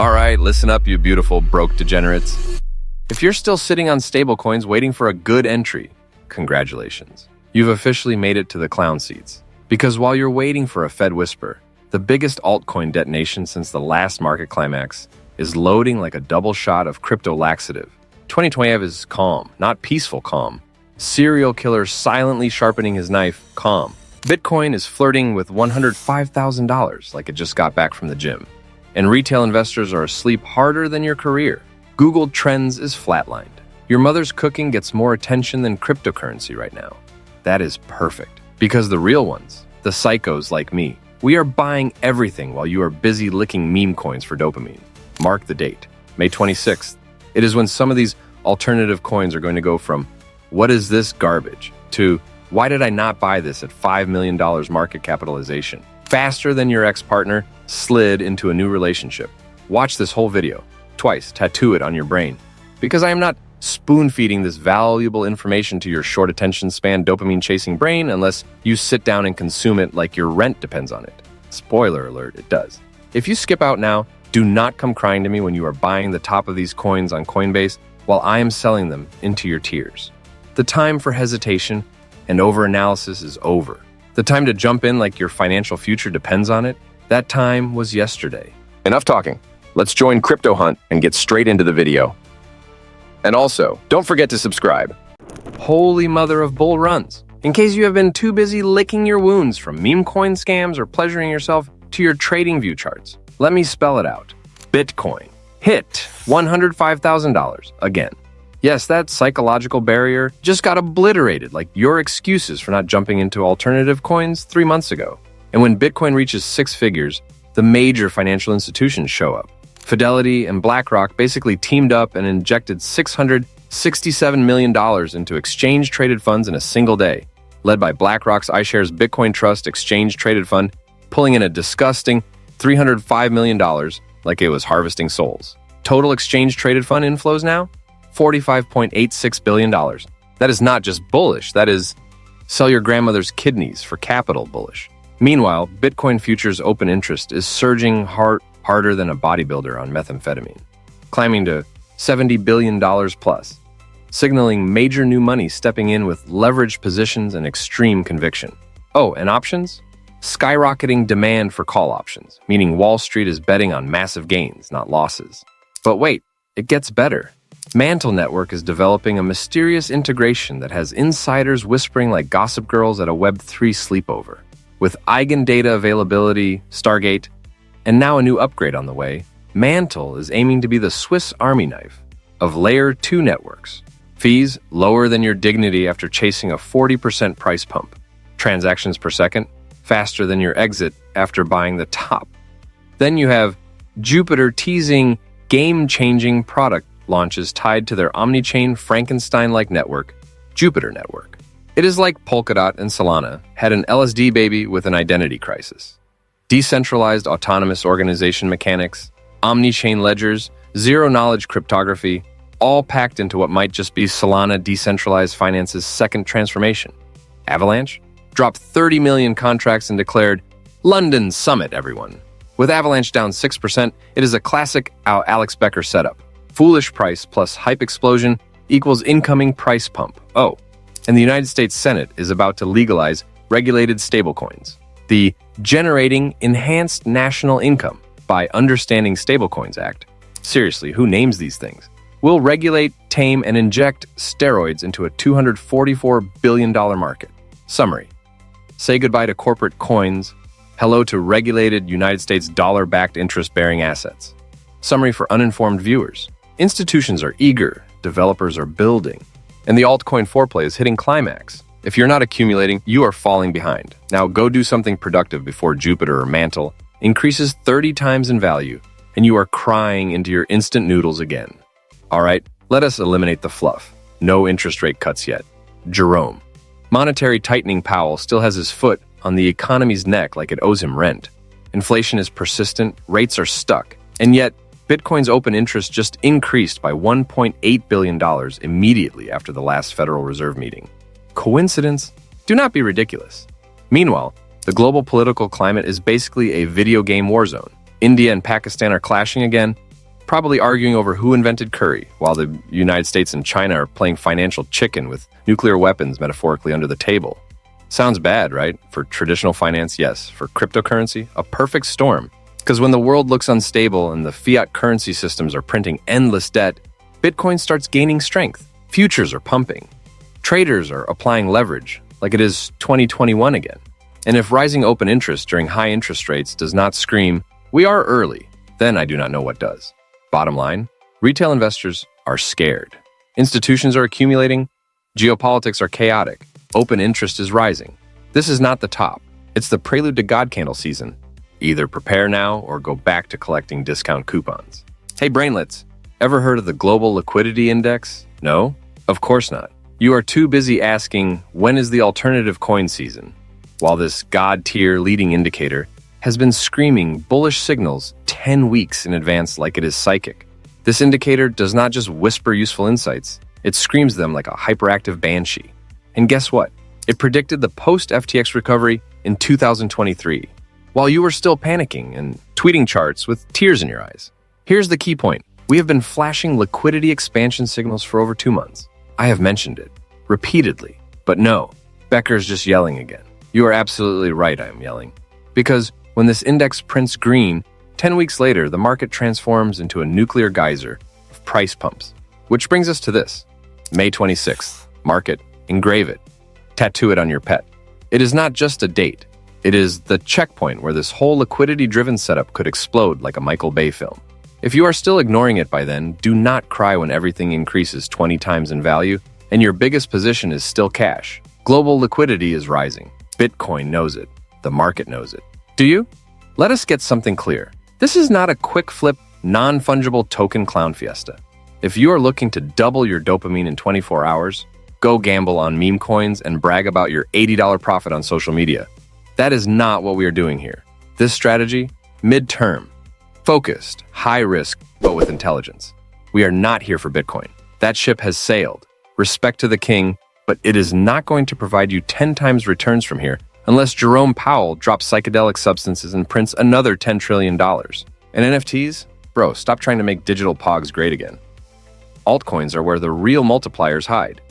All right, listen up, you beautiful broke degenerates. If you're still sitting on stablecoins waiting for a good entry, congratulations. You've officially made it to the clown seats. Because while you're waiting for a Fed whisper, the biggest altcoin detonation since the last market climax is loading like a double shot of crypto laxative. 2025 is calm, not peaceful calm. Serial killer silently sharpening his knife, calm. Bitcoin is flirting with $105,000 like it just got back from the gym. And retail investors are asleep harder than your career. Google Trends is flatlined. Your mother's cooking gets more attention than cryptocurrency right now. That is perfect. Because the real ones, the psychos like me, we are buying everything while you are busy licking meme coins for dopamine. Mark the date, May 26th. It is when some of these alternative coins are going to go from, what is this garbage, to, why did I not buy this at $5 million market capitalization? Faster than your ex-partner slid into a new relationship. Watch this whole video, twice, tattoo it on your brain. Because I am not spoon-feeding this valuable information to your short attention span dopamine-chasing brain unless you sit down and consume it like your rent depends on it. Spoiler alert, it does. If you skip out now, do not come crying to me when you are buying the top of these coins on Coinbase while I am selling them into your tears. The time for hesitation and overanalysis is over. The time to jump in like your financial future depends on it, that time was yesterday. Enough talking. Let's join CryptoHunt and get straight into the video. And also, don't forget to subscribe. Holy mother of bull runs. In case you have been too busy licking your wounds from meme coin scams or pleasuring yourself to your trading view charts, let me spell it out. Bitcoin hit $105,000 again. Yes, that psychological barrier just got obliterated like your excuses for not jumping into alternative coins 3 months ago. And when Bitcoin reaches six figures, the major financial institutions show up. Fidelity and BlackRock basically teamed up and injected $667 million into exchange-traded funds in a single day, led by BlackRock's iShares Bitcoin Trust exchange-traded fund, pulling in a disgusting $305 million like it was harvesting souls. Total exchange-traded fund inflows now? $45.86 billion. That is not just bullish, that is sell your grandmother's kidneys for capital bullish. Meanwhile, Bitcoin futures open interest is surging harder than a bodybuilder on methamphetamine, climbing to $70 billion plus, signaling major new money stepping in with leveraged positions and extreme conviction. Oh, and options? Skyrocketing demand for call options, meaning Wall Street is betting on massive gains, not losses. But wait, it gets better. Mantle Network is developing a mysterious integration that has insiders whispering like gossip girls at a Web3 sleepover. With eigen data availability, Stargate, and now a new upgrade on the way, Mantle is aiming to be the Swiss Army knife of Layer 2 networks. Fees lower than your dignity after chasing a 40% price pump. Transactions per second faster than your exit after buying the top. Then you have Jupiter teasing game-changing product launches tied to their omni-chain Frankenstein-like network, Jupiter Network. It is like Polkadot and Solana had an LSD baby with an identity crisis. Decentralized autonomous organization mechanics, omni-chain ledgers, zero-knowledge cryptography, all packed into what might just be Solana decentralized finance's second transformation. Avalanche dropped 30 million contracts and declared, London Summit, everyone. With Avalanche down 6%, it is a classic Alex Becker setup. Foolish price plus hype explosion equals incoming price pump. Oh, and the United States Senate is about to legalize regulated stablecoins. The Generating Enhanced National Income by Understanding Stablecoins Act. Seriously, who names these things? Will regulate, tame, and inject steroids into a $244 billion market. Summary. Say goodbye to corporate coins. Hello to regulated United States dollar-backed interest-bearing assets. Summary for uninformed viewers. Institutions are eager, developers are building, and the altcoin foreplay is hitting climax. If you're not accumulating, you are falling behind. Now go do something productive before Jupiter or Mantle increases 30 times in value, and you are crying into your instant noodles again. All right, let us eliminate the fluff. No interest rate cuts yet. Jerome. Monetary tightening Powell still has his foot on the economy's neck like it owes him rent. Inflation is persistent, rates are stuck, and yet Bitcoin's open interest just increased by $1.8 billion immediately after the last Federal Reserve meeting. Coincidence? Do not be ridiculous. Meanwhile, the global political climate is basically a video game war zone. India and Pakistan are clashing again, probably arguing over who invented curry, while the United States and China are playing financial chicken with nuclear weapons metaphorically under the table. Sounds bad, right? For traditional finance, yes. For cryptocurrency, a perfect storm. Because when the world looks unstable and the fiat currency systems are printing endless debt, Bitcoin starts gaining strength. Futures are pumping. Traders are applying leverage, like it is 2021 again. And if rising open interest during high interest rates does not scream, "We are early," then I do not know what does. Bottom line, retail investors are scared. Institutions are accumulating. Geopolitics are chaotic. Open interest is rising. This is not the top. It's the prelude to God candle season. Either prepare now or go back to collecting discount coupons. Hey brainlets, ever heard of the Global Liquidity Index? No? Of course not. You are too busy asking, when is the alternative coin season? While this God-tier leading indicator has been screaming bullish signals 10 weeks in advance like it is psychic. This indicator does not just whisper useful insights, it screams them like a hyperactive banshee. And guess what? It predicted the post-FTX recovery in 2023, while you were still panicking and tweeting charts with tears in your eyes. Here's the key point. We have been flashing liquidity expansion signals for over 2 months. I have mentioned it repeatedly, but no, Becker's just yelling again. You are absolutely right, I am yelling. Because when this index prints green, 10 weeks later, the market transforms into a nuclear geyser of price pumps. Which brings us to this. May 26th, market, engrave it, tattoo it on your pet. It is not just a date. It is the checkpoint where this whole liquidity-driven setup could explode like a Michael Bay film. If you are still ignoring it by then, do not cry when everything increases 20 times in value and your biggest position is still cash. Global liquidity is rising. Bitcoin knows it. The market knows it. Do you? Let us get something clear. This is not a quick flip, non-fungible token clown fiesta. If you are looking to double your dopamine in 24 hours, go gamble on meme coins and brag about your $80 profit on social media. That is not what we are doing here. This strategy, midterm, focused, high risk, but with intelligence. We are not here for Bitcoin. That ship has sailed. Respect to the king, but it is not going to provide you 10 times returns from here unless Jerome Powell drops psychedelic substances and prints another $10 trillion. And NFTs? Bro, stop trying to make digital pogs great again. Altcoins are where the real multipliers hide.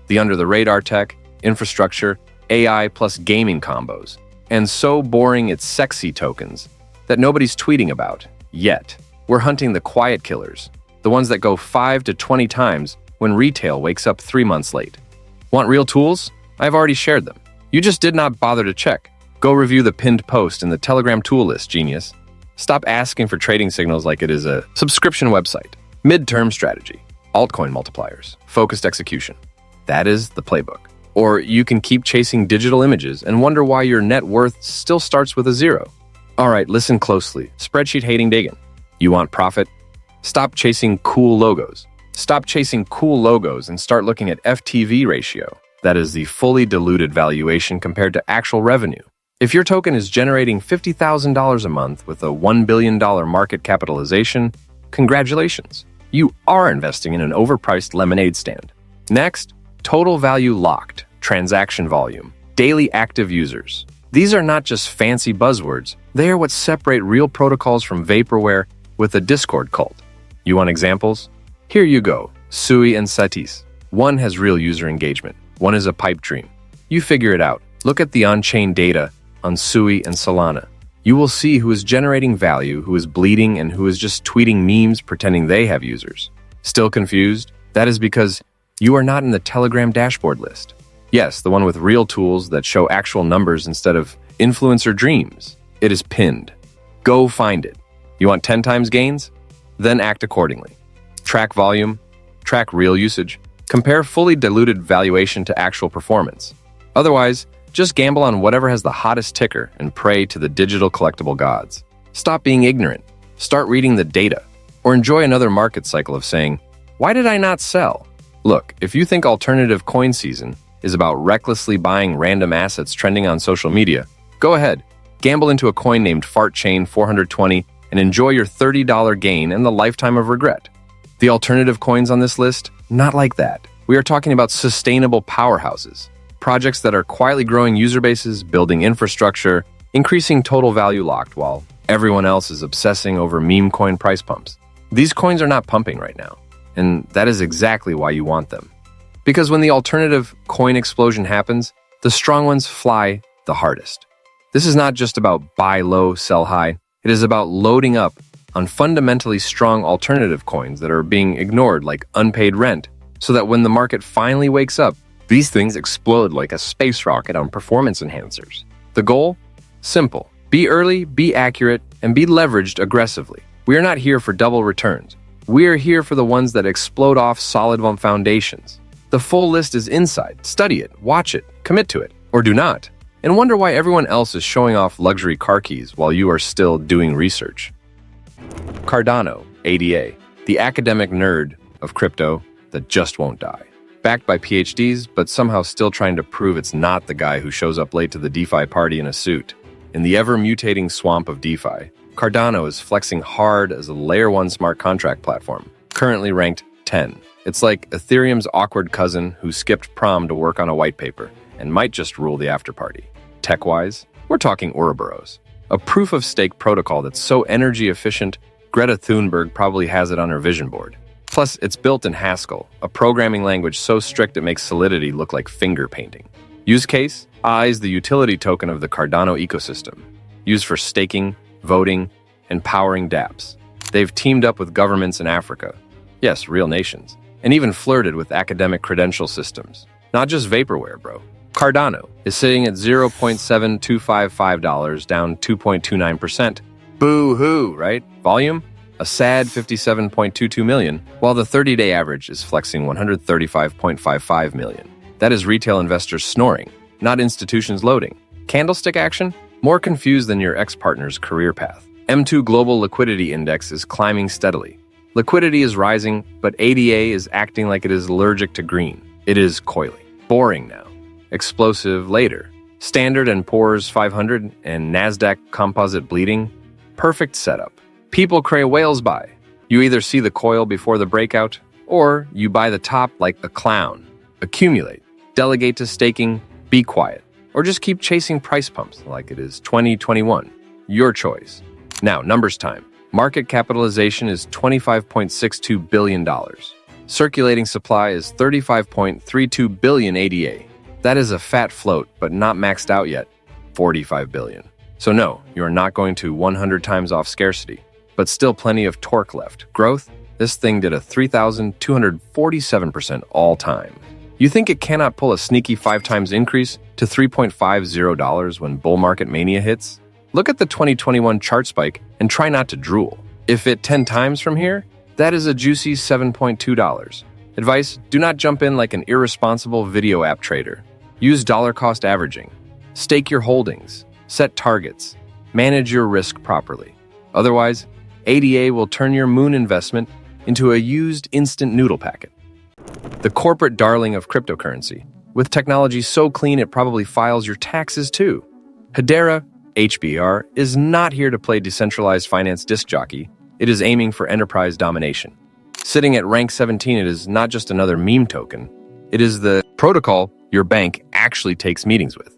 The under-the-radar tech, infrastructure, AI plus gaming combos. And so boring it's sexy tokens that nobody's tweeting about, yet. We're hunting the quiet killers, the ones that go 5 to 20 times when retail wakes up 3 months late. Want real tools? I've already shared them. You just did not bother to check. Go review the pinned post in the Telegram tool list, genius. Stop asking for trading signals like it is a subscription website. Midterm strategy. Altcoin multipliers. Focused execution. That is the playbook. Or you can keep chasing digital images and wonder why your net worth still starts with a zero. All right, listen closely. Spreadsheet hating Dagan. You want profit? Stop chasing cool logos. Stop chasing cool logos and start looking at FTV ratio. That is the fully diluted valuation compared to actual revenue. If your token is generating $50,000 a month with a $1 billion market capitalization, congratulations. You are investing in an overpriced lemonade stand. Next, total value locked, transaction volume, daily active users. These are not just fancy buzzwords. They are what separate real protocols from vaporware with a Discord cult. You want examples? Here you go. Sui and Satis. One has real user engagement. One is a pipe dream. You figure it out. Look at the on-chain data on Sui and Solana. You will see who is generating value, who is bleeding, and who is just tweeting memes pretending they have users. Still confused? That is because you are not in the Telegram dashboard list. Yes, the one with real tools that show actual numbers instead of influencer dreams. It is pinned. Go find it. You want 10 times gains? Then act accordingly. Track volume, track real usage, compare fully diluted valuation to actual performance. Otherwise, just gamble on whatever has the hottest ticker and pray to the digital collectible gods. Stop being ignorant. Start reading the data. Or enjoy another market cycle of saying, why did I not sell? Look, if you think alternative coin season is about recklessly buying random assets trending on social media, go ahead. Gamble into a coin named FartChain 420 and enjoy your $30 gain and the lifetime of regret. The alternative coins on this list? Not like that. We are talking about sustainable powerhouses. Projects that are quietly growing user bases, building infrastructure, increasing total value locked while everyone else is obsessing over meme coin price pumps. These coins are not pumping right now, and that is exactly why you want them. Because when the alternative coin explosion happens, the strong ones fly the hardest. This is not just about buy low, sell high. It is about loading up on fundamentally strong alternative coins that are being ignored like unpaid rent, so that when the market finally wakes up, these things explode like a space rocket on performance enhancers. The goal? Simple. Be early, be accurate, and be leveraged aggressively. We are not here for double returns. We are here for the ones that explode off solid foundations. The full list is inside. Study it, watch it, commit to it, or do not, and wonder why everyone else is showing off luxury car keys while you are still doing research. Cardano, ADA, the academic nerd of crypto that just won't die. Backed by PhDs, but somehow still trying to prove it's not the guy who shows up late to the DeFi party in a suit. In the ever-mutating swamp of DeFi, Cardano is flexing hard as a Layer 1 smart contract platform, currently ranked 10. It's like Ethereum's awkward cousin who skipped prom to work on a white paper and might just rule the afterparty. Tech-wise, we're talking Ouroboros, a proof-of-stake protocol that's so energy efficient, Greta Thunberg probably has it on her vision board. Plus, it's built in Haskell, a programming language so strict it makes Solidity look like finger painting. Use case? AI is the utility token of the Cardano ecosystem, used for staking, voting, and powering dApps. They've teamed up with governments in Africa, yes, real nations, and even flirted with academic credential systems. Not just vaporware, bro. Cardano is sitting at $0.7255, down 2.29%. Boo-hoo, right? Volume? A sad 57.22 million, while the 30-day average is flexing 135.55 million. That is retail investors snoring, not institutions loading. Candlestick action? More confused than your ex-partner's career path. M2 Global Liquidity Index is climbing steadily. Liquidity is rising, but ADA is acting like it is allergic to green. It is coily. Boring now. Explosive later. Standard & Poor's 500 and NASDAQ Composite bleeding. Perfect setup. People crave whales buy. You either see the coil before the breakout, or you buy the top like a clown. Accumulate. Delegate to staking. Be quiet. Or just keep chasing price pumps like it is 2021. Your choice. Now, numbers time. Market capitalization is $25.62 billion. Circulating supply is 35.32 billion ADA. That is a fat float, but not maxed out yet. 45 billion. So no, you are not going to 100 times off scarcity, but still plenty of torque left. Growth? This thing did a 3,247% all time. You think it cannot pull a sneaky 5 times increase to $3.50 when bull market mania hits? Look at the 2021 chart spike and try not to drool. If it 10 times from here, that is a juicy $7.2. Advice, do not jump in like an irresponsible video app trader. Use dollar cost averaging. Stake your holdings. Set targets. Manage your risk properly. Otherwise, ADA will turn your moon investment into a used instant noodle packet. The corporate darling of cryptocurrency, with technology so clean it probably files your taxes too. Hedera, HBAR, is not here to play decentralized finance disc jockey. It is aiming for enterprise domination. Sitting at rank 17, it is not just another meme token. It is the protocol your bank actually takes meetings with.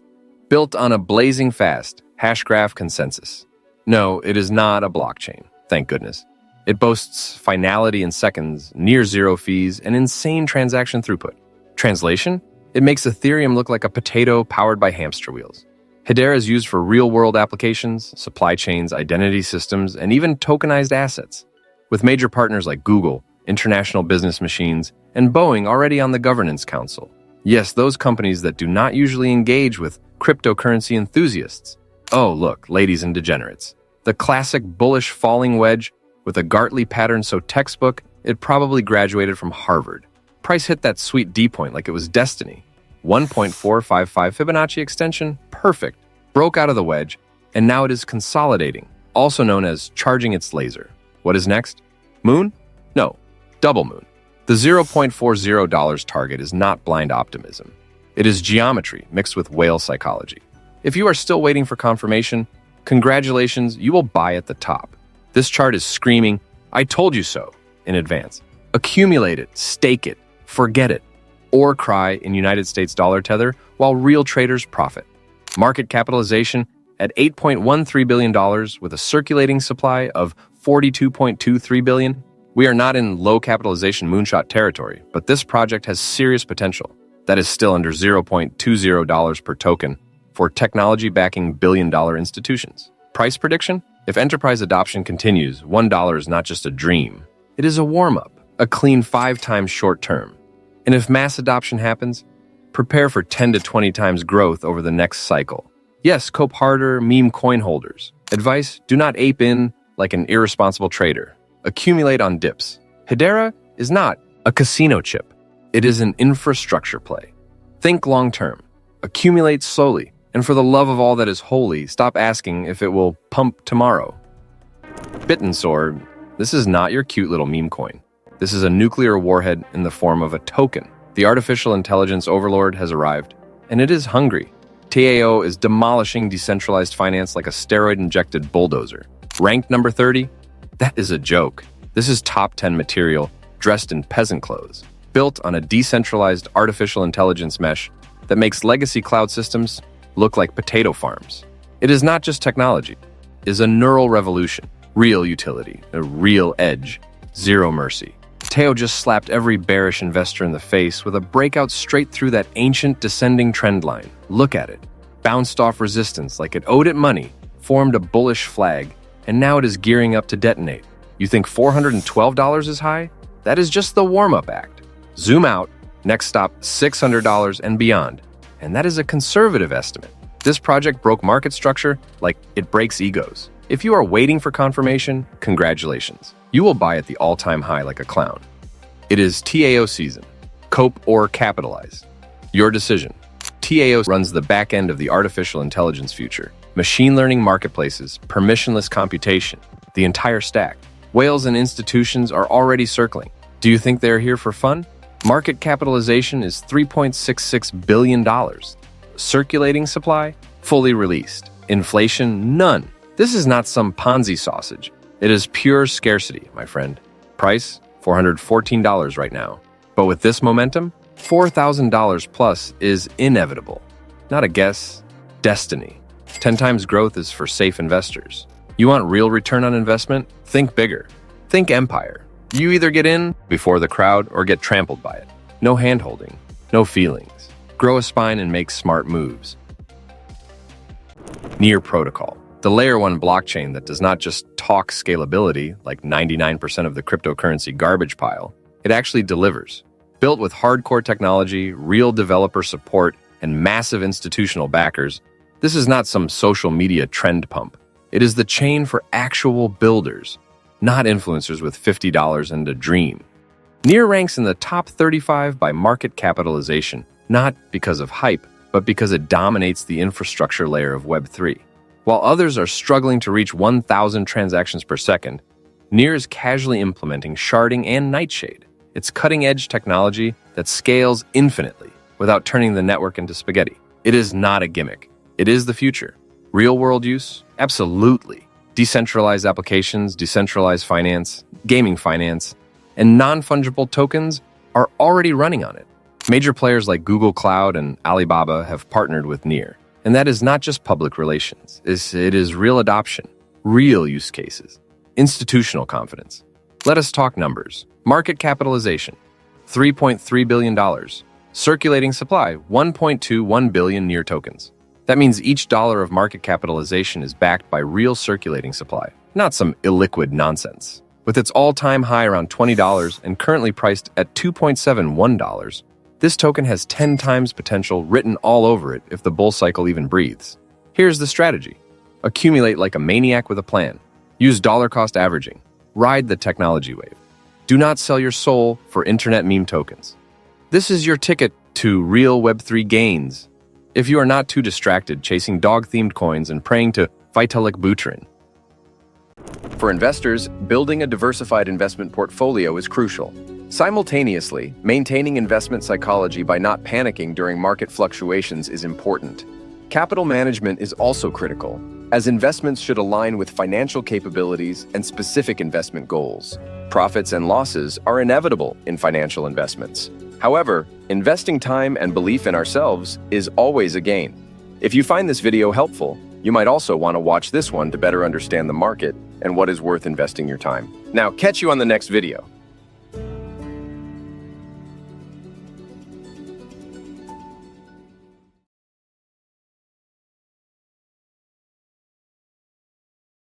Built on a blazing fast hashgraph consensus. No, it is not a blockchain, thank goodness. It boasts finality in seconds, near zero fees, and insane transaction throughput. Translation? It makes Ethereum look like a potato powered by hamster wheels. Hedera is used for real-world applications, supply chains, identity systems, and even tokenized assets. With major partners like Google, International Business Machines, and Boeing already on the governance council. Yes, those companies that do not usually engage with cryptocurrency enthusiasts. Oh, look, ladies and degenerates. The classic bullish falling wedge with a Gartley pattern so textbook, it probably graduated from Harvard. Price hit that sweet D point like it was destiny. 1.455 Fibonacci extension, perfect. Broke out of the wedge, and now it is consolidating, also known as charging its laser. What is next? Moon? No, double moon. The $0.40 target is not blind optimism. It is geometry mixed with whale psychology. If you are still waiting for confirmation, congratulations, you will buy at the top. This chart is screaming, I told you so, in advance. Accumulate it, stake it, forget it, or cry in United States dollar tether while real traders profit. Market capitalization at $8.13 billion with a circulating supply of $42.23 billion. We are not in low capitalization moonshot territory, but this project has serious potential. That is still under $0.20 per token for technology backing billion-dollar institutions. Price prediction? If enterprise adoption continues, $1 is not just a dream. It is a warm-up, a clean 5 times short term. And if mass adoption happens, prepare for 10 to 20 times growth over the next cycle. Yes, cope harder, meme coin holders. Advice, do not ape in like an irresponsible trader. Accumulate on dips. Hedera is not a casino chip. It is an infrastructure play. Think long-term. Accumulate slowly. And for the love of all that is holy, stop asking if it will pump tomorrow. Bittensor, this is not your cute little meme coin. This is a nuclear warhead in the form of a token. The artificial intelligence overlord has arrived, and it is hungry. TAO is demolishing decentralized finance like a steroid-injected bulldozer. Ranked number 30? That is a joke. This is top 10 material dressed in peasant clothes, built on a decentralized artificial intelligence mesh that makes legacy cloud systems look like potato farms. It is not just technology. It is a neural revolution, real utility, a real edge, zero mercy. Teo just slapped every bearish investor in the face with a breakout straight through that ancient descending trend line. Look at it. Bounced off resistance like it owed it money, formed a bullish flag, and now it is gearing up to detonate. You think $412 is high? That is just the warm-up act. Zoom out, next stop $600 and beyond. And that is a conservative estimate. This project broke market structure like it breaks egos. If you are waiting for confirmation, congratulations. You will buy at the all-time high like a clown. It is TAO season. Cope or capitalize. Your decision. TAO runs the back end of the artificial intelligence future. Machine learning marketplaces, permissionless computation, the entire stack. Whales and institutions are already circling. Do you think they're here for fun? Market capitalization is $3.66 billion. Circulating supply? Fully released. Inflation? None. This is not some Ponzi sausage. It is pure scarcity, my friend. Price? $414 right now. But with this momentum, $4,000 plus is inevitable. Not a guess, destiny. 10 times growth is for safe investors. You want real return on investment? Think bigger. Think empire. You either get in before the crowd or get trampled by it. No hand-holding, no feelings. Grow a spine and make smart moves. Near Protocol, the layer 1 blockchain that does not just talk scalability like 99% of the cryptocurrency garbage pile, it actually delivers. Built with hardcore technology, real developer support, and massive institutional backers, this is not some social media trend pump. It is the chain for actual builders, not influencers with $50 and a dream. Near ranks in the top 35 by market capitalization, not because of hype, but because it dominates the infrastructure layer of Web3. While others are struggling to reach 1,000 transactions per second, Near is casually implementing sharding and Nightshade. It's cutting-edge technology that scales infinitely without turning the network into spaghetti. It is not a gimmick. It is the future. Real-world use? Absolutely. Decentralized applications, decentralized finance, gaming finance, and non-fungible tokens are already running on it. Major players like Google Cloud and Alibaba have partnered with Near. And that is not just public relations. It is real adoption, real use cases, institutional confidence. Let us talk numbers. Market capitalization, $3.3 billion. Circulating supply, 1.21 billion Near tokens. That means each dollar of market capitalization is backed by real circulating supply, not some illiquid nonsense. With its all-time high around $20 and currently priced at $2.71, this token has 10 times potential written all over it if the bull cycle even breathes. Here's the strategy. Accumulate like a maniac with a plan. Use dollar cost averaging. Ride the technology wave. Do not sell your soul for internet meme tokens. This is your ticket to real Web3 gains. If you are not too distracted chasing dog-themed coins and praying to Vitalik Buterin. For investors, building a diversified investment portfolio is crucial. Simultaneously, maintaining investment psychology by not panicking during market fluctuations is important. Capital management is also critical, as investments should align with financial capabilities and specific investment goals. Profits and losses are inevitable in financial investments. However, investing time and belief in ourselves is always a gain. If you find this video helpful, you might also want to watch this one to better understand the market and what is worth investing your time. Now, catch you on the next video.